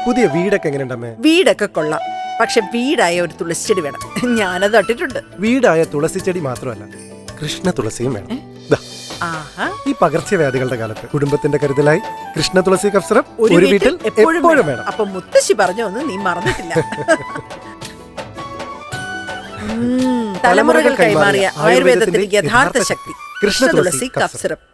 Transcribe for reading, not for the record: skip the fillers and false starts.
പുതിയ വീടൊക്കെ എങ്ങനെയുണ്ടമ്മേ? വീടൊക്കെ കൊള്ളാം, പക്ഷെ വീടായ ഒരു തുളസിച്ചെടി വേണം. ഞാനത് നട്ടിട്ടുണ്ട്. വീടായ തുളസി ചെടി മാത്രമല്ല, കൃഷ്ണ തുളസിയും വേണം. ദാ, ആഹാ, ഈ പകർച്ചവ്യാധികളുടെ കാലത്ത് കുടുംബത്തിന്റെ കരുതലായി കൃഷ്ണ തുളസി കഫ് സിറപ്പ് ഒരു ഒരു വീട്ടിൽ എപ്പോഴും വേണം. അപ്പൊ മുത്തശ്ശി പറഞ്ഞൊന്നും നീ മറന്നിട്ടില്ല. തലമുറകൾ കൈമാറിയ ആയുർവേദത്തിന്റെ യഥാർത്ഥ ശക്തി കൃഷ്ണ തുളസി കഫ് സിറപ്പ്.